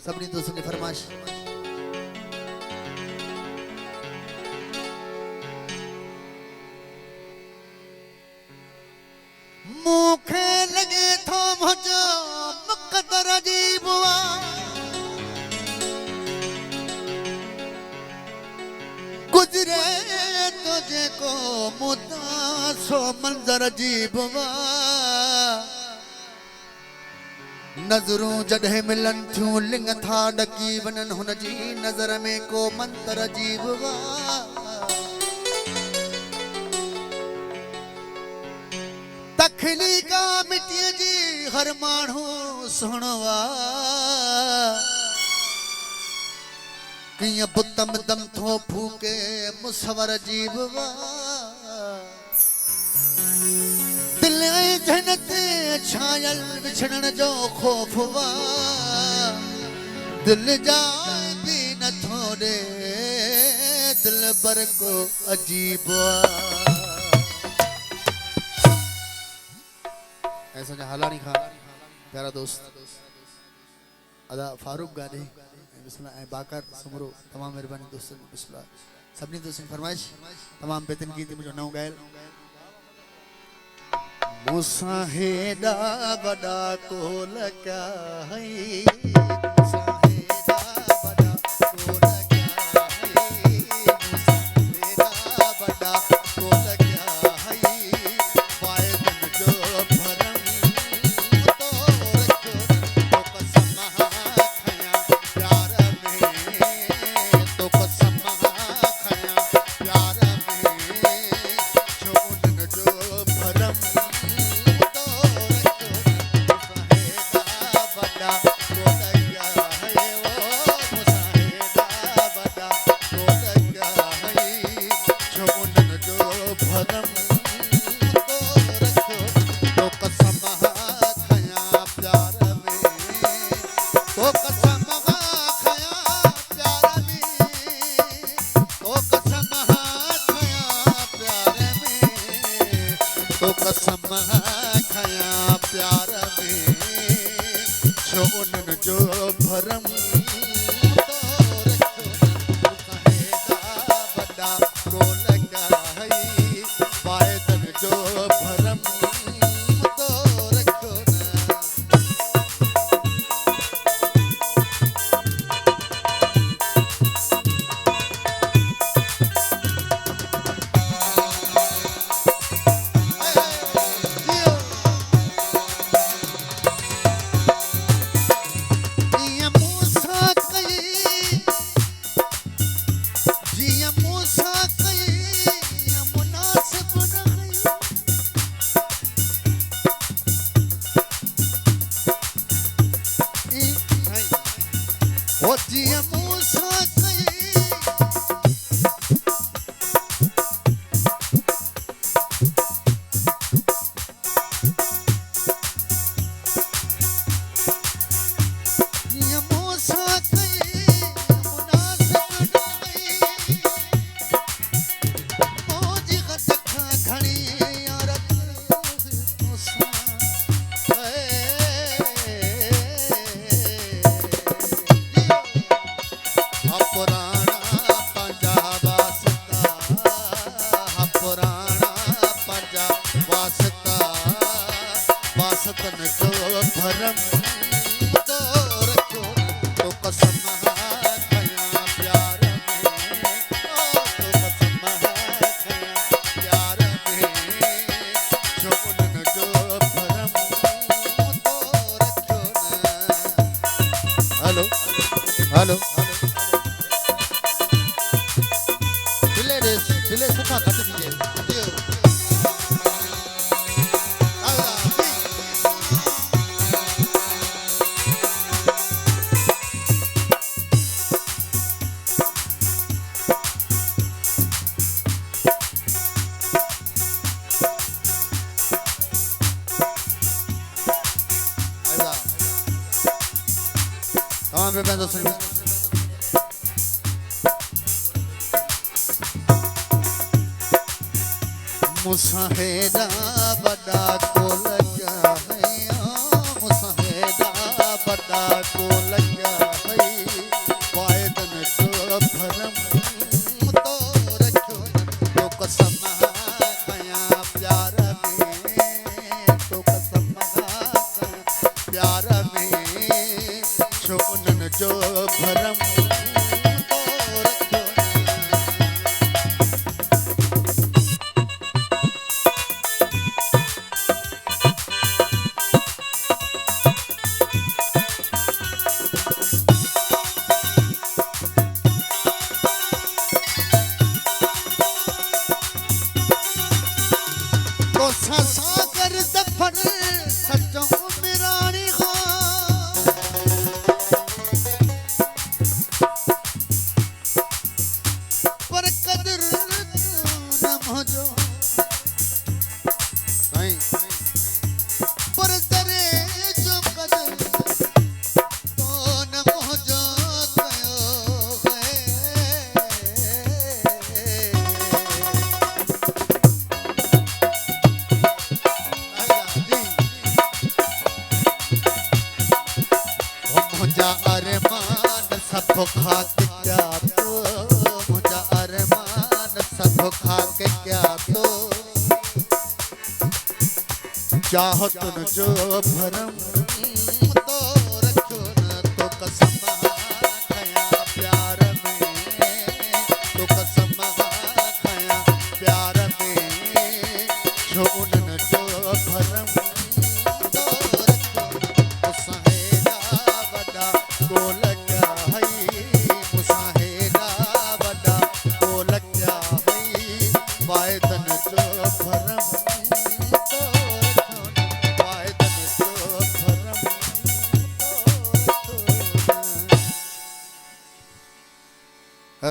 सबनी दोस्तों की फरमाइश। मुखे लगे थो मुझो मुकदर अजीब हुआ, गुजरे तुझे को मुतासो मंजर अजीब हुआ, नजरूं जॾहिं मिलन थियूं लिंग था ॾकी वञनि हुन जी नज़र में को मंतर अजीब हुआ। तखली का मिटीअ जी हर माण्हू सुहिणो आहे, कीअं बुतम दम थो फूके मुसवर अजीब हुआ। दिल ऐं जन्नत छायल विछड़ण जो ख़ौफ़ हुआ, दिल जाए भी न थोड़े दिल बर को अजीब हुआ। ऐसा जो हालानी खान प्यारा दोस्त अदा फारूक गाने बिस्मिल्लाह ऐं बाकर सुमरो तमाम मेहरबानी दोस्तन बिस्मिल्लाह सबनी दोस्तन फरमाइश तमाम बेहतरीन गीत मुझो नओ गायल मुसा हेडा बड़ा कोल क्या है, मुसा हेडा बड़ा कोल क्या है, मुसा हेडा बड़ा कोल क्या है, फायदन जो भरम तो रखो तो कसम खाया प्यार में, तो कसम खाया प्यार में, छोड़न जो भरम कसम खाया प्यार में, छोड़न जो भरम तो रखो सहेदा बड़ा कोल क्या है, फायदन जो भरम तो रखो ना। वासतन जो भरम तो रखो तो कसम खाया प्यार में, तो कसम खाया प्यार में, छोड़न जो भरम तो रखो ना। हेलो हेलो दिले सुखा कट दीजिए। तमाम बेबे दोस्तों मुसाहेदा बड़ा कोल क्या है, मुसाहेदा बड़ा कोल क्या है, रखो उन्हनि जो भरम सागर दफन सचो मिरानी पर कदर न मजो पर दरे जो कदर तो न मजो कयो मुझा अरमान सब खा के क्या तो मुझा अरमान सब खा के क्या तो चाहो तुम जो भरम